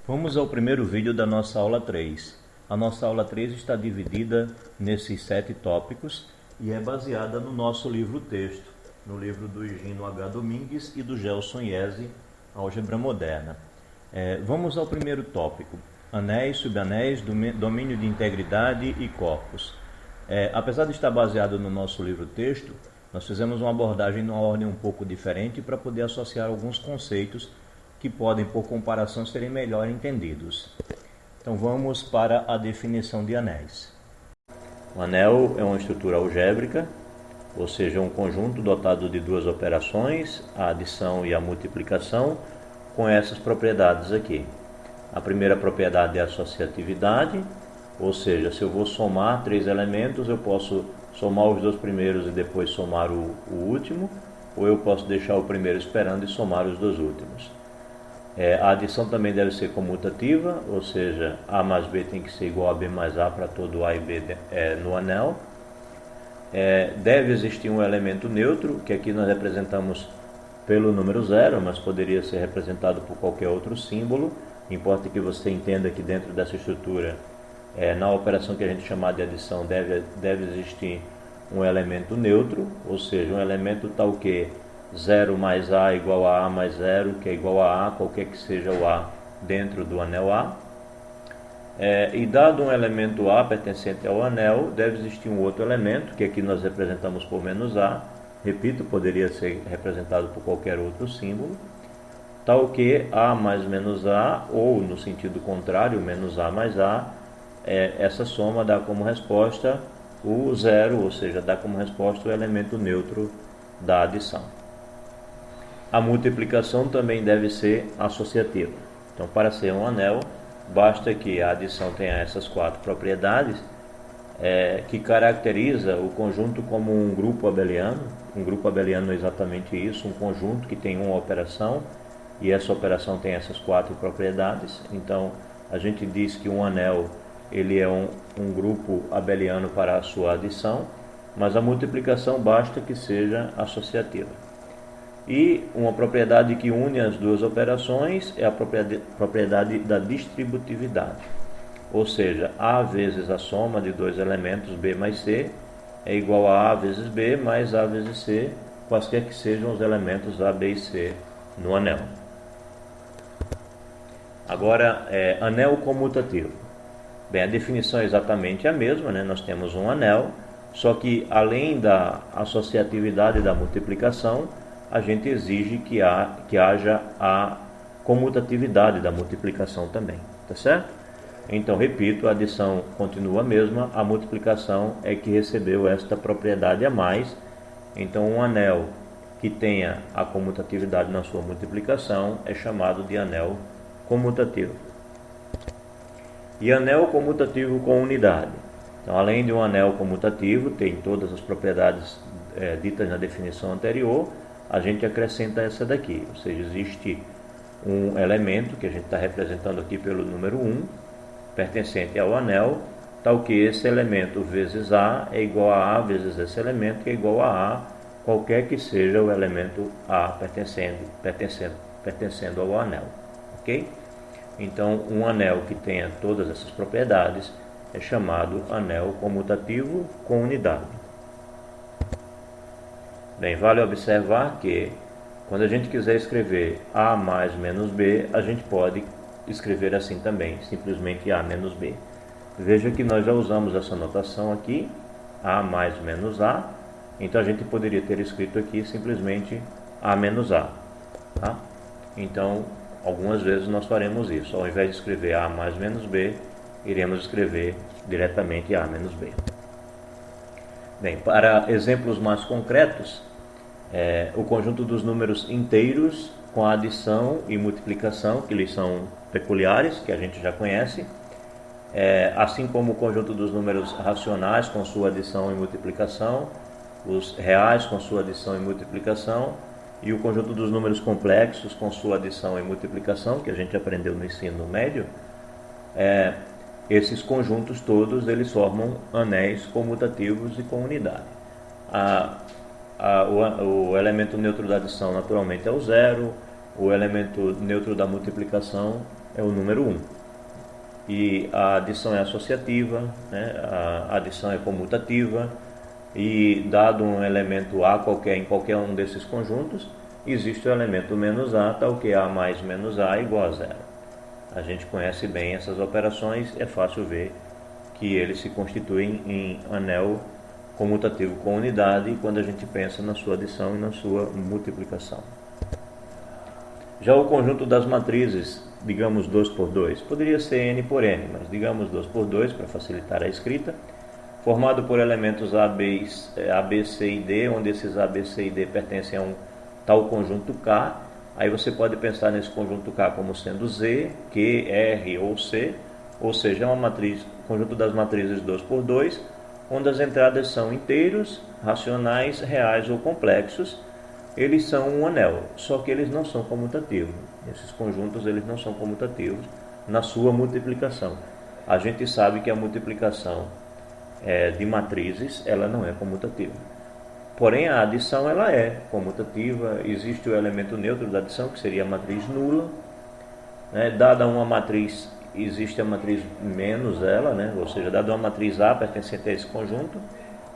Vamos ao primeiro vídeo da nossa aula 3. A nossa aula 3 está dividida nesses 7 tópicos e é baseada no nosso livro-texto, no livro do Higino H. Domingues e do Gelson Iese, Álgebra Moderna. Vamos ao primeiro tópico, anéis, subanéis, domínio de integridade e corpos. Apesar de estar baseado no nosso livro-texto, nós fizemos uma abordagem numa ordem um pouco diferente para poder associar alguns conceitos que podem, por comparação, serem melhor entendidos. Então vamos para a definição de anéis. O anel é uma estrutura algébrica, ou seja, um conjunto dotado de duas operações, a adição e a multiplicação, com essas propriedades aqui. A primeira propriedade é a associatividade, ou seja, se eu vou somar 3 elementos, eu posso somar os 2 primeiros e depois somar o último, ou eu posso deixar o primeiro esperando e somar os 2 últimos. A adição também deve ser comutativa, ou seja, A mais B tem que ser igual a B mais A para todo A e B no anel. Deve existir um elemento neutro, que aqui nós representamos pelo número 0, mas poderia ser representado por qualquer outro símbolo. Importa que você entenda que dentro dessa estrutura, na operação que a gente chamar de adição, deve existir um elemento neutro, ou seja, um elemento tal que 0 mais A igual a A mais 0, que é igual a A, qualquer que seja o A dentro do anel A. E dado um elemento A pertencente ao anel, deve existir um outro elemento, que aqui nós representamos por menos A, repito, poderia ser representado por qualquer outro símbolo, tal que A mais menos A, ou no sentido contrário, menos A mais A, essa soma dá como resposta o 0, ou seja, dá como resposta o elemento neutro da adição. A multiplicação também deve ser associativa. Então, para ser um anel, basta que a adição tenha essas 4 propriedades, que caracteriza o conjunto como um grupo abeliano. Um grupo abeliano é exatamente isso, um conjunto que tem uma operação, e essa operação tem essas 4 propriedades. Então, a gente diz que um anel ele é um grupo abeliano para a sua adição, mas a multiplicação basta que seja associativa. E uma propriedade que une as duas operações é a propriedade da distributividade. Ou seja, A vezes a soma de 2 elementos B mais C é igual a A vezes B mais A vezes C, quaisquer que sejam os elementos A, B e C no anel. Agora, anel comutativo. Bem, a definição é exatamente a mesma, né? Nós temos um anel, só que além da associatividade e da multiplicação, a gente exige que haja a comutatividade da multiplicação também, tá certo? Então, repito, a adição continua a mesma, a multiplicação é que recebeu esta propriedade a mais. Então, um anel que tenha a comutatividade na sua multiplicação é chamado de anel comutativo. E anel comutativo com unidade. Então, além de um anel comutativo, tem todas as propriedades ditas na definição anterior, a gente acrescenta essa daqui, ou seja, existe um elemento que a gente está representando aqui pelo número 1, pertencente ao anel, tal que esse elemento vezes A é igual a A vezes esse elemento, que é igual a A, qualquer que seja o elemento A pertencendo ao anel, ok? Então, um anel que tenha todas essas propriedades é chamado anel comutativo com unidade. Bem, vale observar que quando a gente quiser escrever A mais menos B, a gente pode escrever assim também, simplesmente A menos B. Veja que nós já usamos essa notação aqui, A mais menos A, então a gente poderia ter escrito aqui simplesmente A menos A. Tá? Então, algumas vezes nós faremos isso, ao invés de escrever A mais menos B, iremos escrever diretamente A menos B. Bem, para exemplos mais concretos, o conjunto dos números inteiros com a adição e multiplicação, que lhes são peculiares, que a gente já conhece, assim como o conjunto dos números racionais com sua adição e multiplicação, os reais com sua adição e multiplicação, e o conjunto dos números complexos com sua adição e multiplicação, que a gente aprendeu no ensino médio. Esses conjuntos todos, eles formam anéis comutativos e com unidade. O elemento neutro da adição naturalmente é o 0, o elemento neutro da multiplicação é o número 1. E a adição é associativa, né? A adição é comutativa, e dado um elemento A qualquer em qualquer um desses conjuntos, existe o elemento menos A, tal que A mais menos A é igual a zero. A gente conhece bem essas operações, é fácil ver que eles se constituem em anel comutativo com unidade quando a gente pensa na sua adição e na sua multiplicação. Já o conjunto das matrizes, digamos 2 por 2, poderia ser n por n, mas digamos 2 por 2 para facilitar a escrita, formado por elementos A, B, C e D, onde esses A, B, C e D pertencem a um tal conjunto K. Aí você pode pensar nesse conjunto K como sendo Z, Q, R ou C, ou seja, é uma matriz, conjunto das matrizes 2 por 2, onde as entradas são inteiros, racionais, reais ou complexos. Eles são um anel, só que eles não são comutativos. Esses conjuntos eles não são comutativos na sua multiplicação. A gente sabe que a multiplicação de matrizes ela não é comutativa. Porém, a adição ela é comutativa. Existe o elemento neutro da adição, que seria a matriz nula. Né? Dada uma matriz, existe a matriz menos ela, né? Ou seja, dada uma matriz A pertencente a esse conjunto,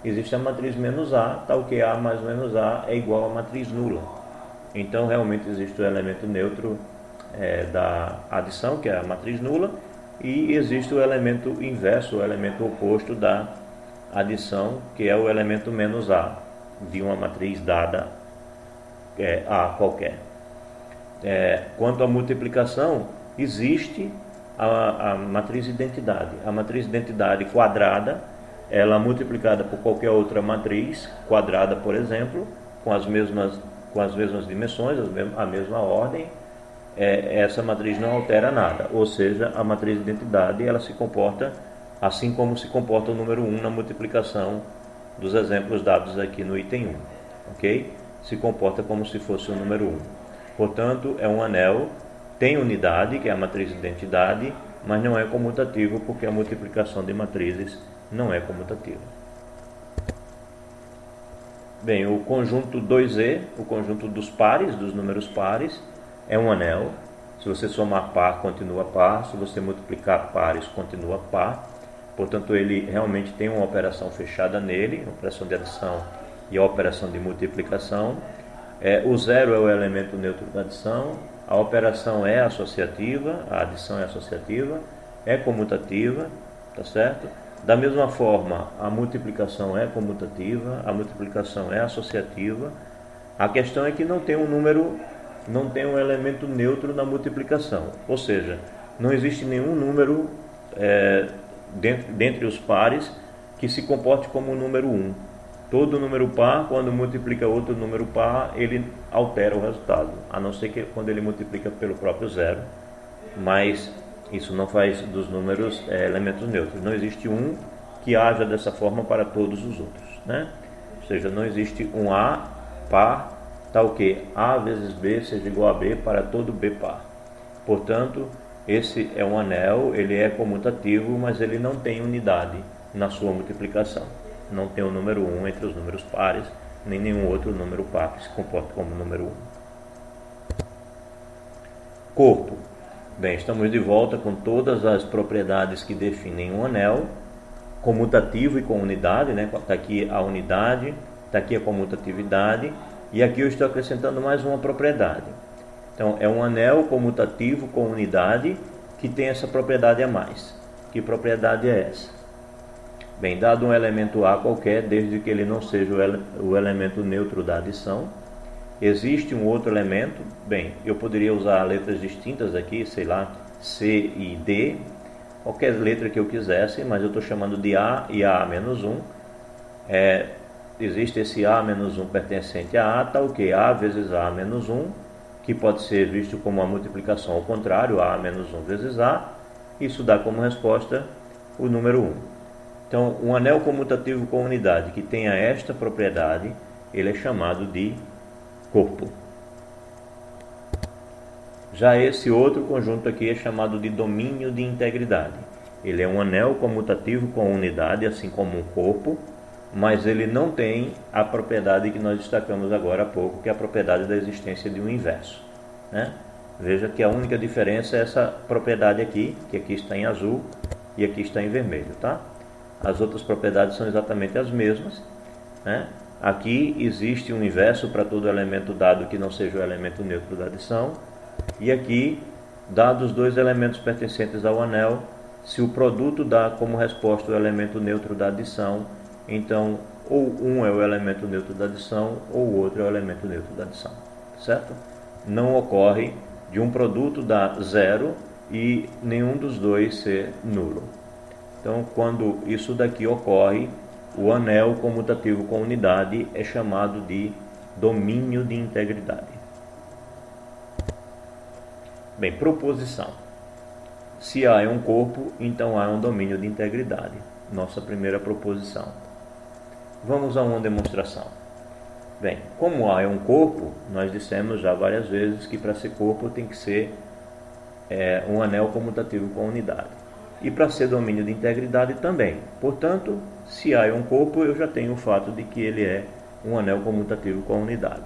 existe a matriz menos A, tal que A mais menos A é igual à matriz nula. Então, realmente existe o elemento neutro da adição, que é a matriz nula, e existe o elemento inverso, o elemento oposto da adição, que é o elemento menos A, de uma matriz dada A qualquer. Quanto à multiplicação, existe a matriz identidade. A matriz identidade quadrada, ela multiplicada por qualquer outra matriz quadrada, por exemplo, com as mesmas dimensões, a mesma ordem, essa matriz não altera nada. Ou seja, a matriz identidade ela se comporta assim como se comporta o número 1 na multiplicação dos exemplos dados aqui no item 1. Ok? Se comporta como se fosse o número 1. Portanto, é um anel, tem unidade, que é a matriz identidade, mas não é comutativo, porque a multiplicação de matrizes não é comutativa. Bem, o conjunto 2E, o conjunto dos pares, dos números pares, é um anel. Se você somar par, continua par. Se você multiplicar pares, continua par. Portanto, ele realmente tem uma operação fechada nele, a operação de adição e a operação de multiplicação. O zero é o elemento neutro da adição. A operação é associativa, a adição é associativa, é comutativa, tá certo? Da mesma forma, a multiplicação é comutativa, a multiplicação é associativa. A questão é que não tem um elemento neutro na multiplicação, ou seja, não existe nenhum número dentre os pares que se comporte como o número 1. Todo número par, quando multiplica outro número par, ele altera o resultado, a não ser que quando ele multiplica pelo próprio zero, mas isso não faz dos números elementos neutros. Não existe um que haja dessa forma para todos os outros, né? Ou seja, não existe um A par tal que A vezes B seja igual a B para todo B par. Portanto, esse é um anel, ele é comutativo, mas ele não tem unidade na sua multiplicação. Não tem o número 1 entre os números pares, nem nenhum outro número par que se comporte como número 1. Corpo. Bem, estamos de volta com todas as propriedades que definem um anel, comutativo e com unidade, né? Está aqui a unidade, está aqui a comutatividade, e aqui eu estou acrescentando mais uma propriedade. Então, é um anel comutativo com unidade que tem essa propriedade a mais. Que propriedade é essa? Bem, dado um elemento A qualquer, desde que ele não seja o elemento neutro da adição, existe um outro elemento. Bem, eu poderia usar letras distintas aqui, sei lá, C e D, qualquer letra que eu quisesse, mas eu estou chamando de A e A menos 1. Existe esse A menos 1 pertencente a A, tal que A vezes A menos 1, que pode ser visto como uma multiplicação ao contrário, A menos 1 vezes A. Isso dá como resposta o número 1. Então, um anel comutativo com unidade que tenha esta propriedade, ele é chamado de corpo. Já esse outro conjunto aqui é chamado de domínio de integridade. Ele é um anel comutativo com unidade, assim como um corpo, mas ele não tem a propriedade que nós destacamos agora há pouco, que é a propriedade da existência de um inverso, né? Veja que a única diferença é essa propriedade aqui, que aqui está em azul e aqui está em vermelho, tá? As outras propriedades são exatamente as mesmas, né? Aqui existe um inverso para todo elemento dado que não seja o elemento neutro da adição. E aqui, dados dois elementos pertencentes ao anel, se o produto dá como resposta o elemento neutro da adição, então ou um é o elemento neutro da adição ou o outro é o elemento neutro da adição, certo? Não ocorre de um produto dar zero e nenhum dos dois ser nulo. Então, quando isso daqui ocorre, o anel comutativo com unidade é chamado de domínio de integridade. Bem, proposição. Se A é um corpo, então A é um domínio de integridade. Nossa primeira proposição. Vamos a uma demonstração. Bem, como A é um corpo, nós dissemos já várias vezes que para ser corpo tem que ser um anel comutativo com unidade. E para ser domínio de integridade também. Portanto, se A é um corpo, eu já tenho o fato de que ele é um anel comutativo com unidade.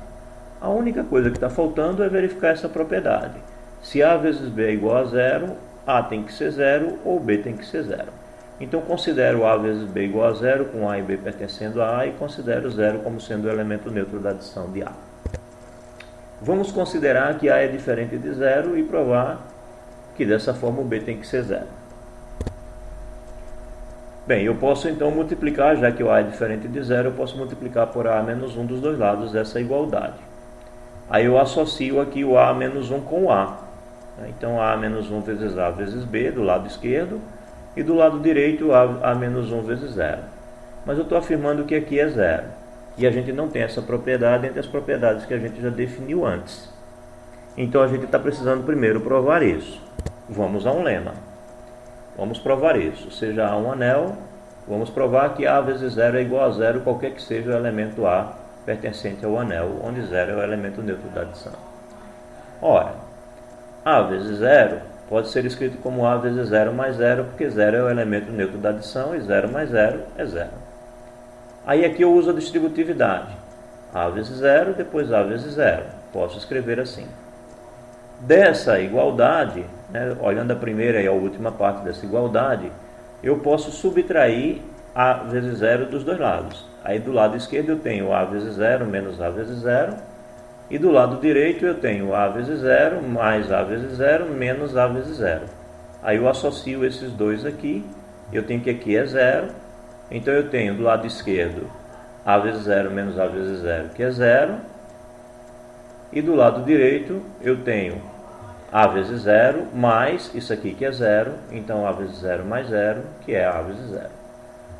A única coisa que está faltando é verificar essa propriedade. Se A vezes B é igual a zero, A tem que ser zero ou B tem que ser zero. Então considero A vezes B igual a zero, com A e B pertencendo a A, e considero zero como sendo o elemento neutro da adição de A. Vamos considerar que A é diferente de zero e provar que dessa forma o B tem que ser zero. Bem, eu posso então multiplicar, já que o A é diferente de zero, eu posso multiplicar por A menos 1 dos dois lados dessa igualdade. Aí eu associo aqui o A menos 1 com o A. Então A menos 1 vezes A vezes B do lado esquerdo e do lado direito A menos 1 vezes zero. Mas eu estou afirmando que aqui é zero. E a gente não tem essa propriedade entre as propriedades que a gente já definiu antes. Então a gente está precisando primeiro provar isso. Vamos a um lema. Vamos provar isso. Seja A um anel, vamos provar que A vezes zero é igual a zero, qualquer que seja o elemento A pertencente ao anel, onde zero é o elemento neutro da adição. Ora, A vezes zero pode ser escrito como A vezes zero mais zero, porque zero é o elemento neutro da adição e zero mais zero é zero. Aí aqui eu uso a distributividade. A vezes zero, depois A vezes zero. Posso escrever assim. Dessa igualdade, né, olhando a primeira e a última parte dessa igualdade, eu posso subtrair A vezes zero dos dois lados. Aí do lado esquerdo eu tenho A vezes zero menos A vezes zero. E do lado direito eu tenho A vezes zero mais A vezes zero menos A vezes zero. Aí eu associo esses dois aqui. Eu tenho que aqui é zero. Então eu tenho do lado esquerdo A vezes zero menos A vezes zero, que é zero. E do lado direito eu tenho A vezes zero mais isso aqui que é zero. Então A vezes zero mais zero, que é A vezes zero.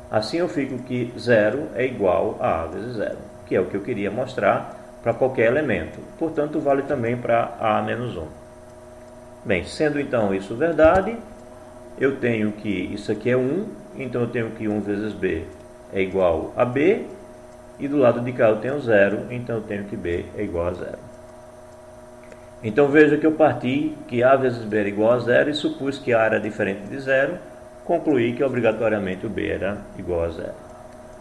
Assim eu fico que zero é igual a A vezes zero, que é o que eu queria mostrar para qualquer elemento. Portanto, vale também para A menos 1. Bem, sendo então isso verdade, eu tenho que isso aqui é 1, então eu tenho que 1 vezes B é igual a B, e do lado de cá eu tenho 0, então eu tenho que B é igual a 0. Então veja que eu parti que A vezes B era igual a 0 e supus que A era diferente de 0, concluí que obrigatoriamente o B era igual a 0.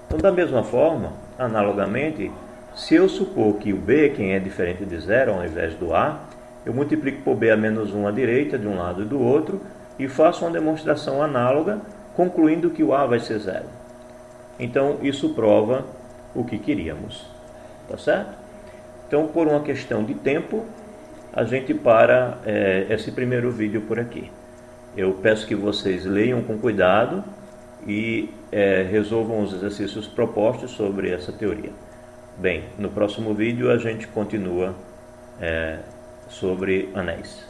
Então, da mesma forma, analogamente, se eu supor que o B, quem é diferente de 0 ao invés do A, eu multiplico por B a menos 1 à direita, de um lado e do outro, e faço uma demonstração análoga, concluindo que o A vai ser 0. Então, isso prova o que queríamos. Tá certo? Então, por uma questão de tempo, a gente para esse primeiro vídeo por aqui. Eu peço que vocês leiam com cuidado e resolvam os exercícios propostos sobre essa teoria. Bem, no próximo vídeo a gente continua sobre anéis.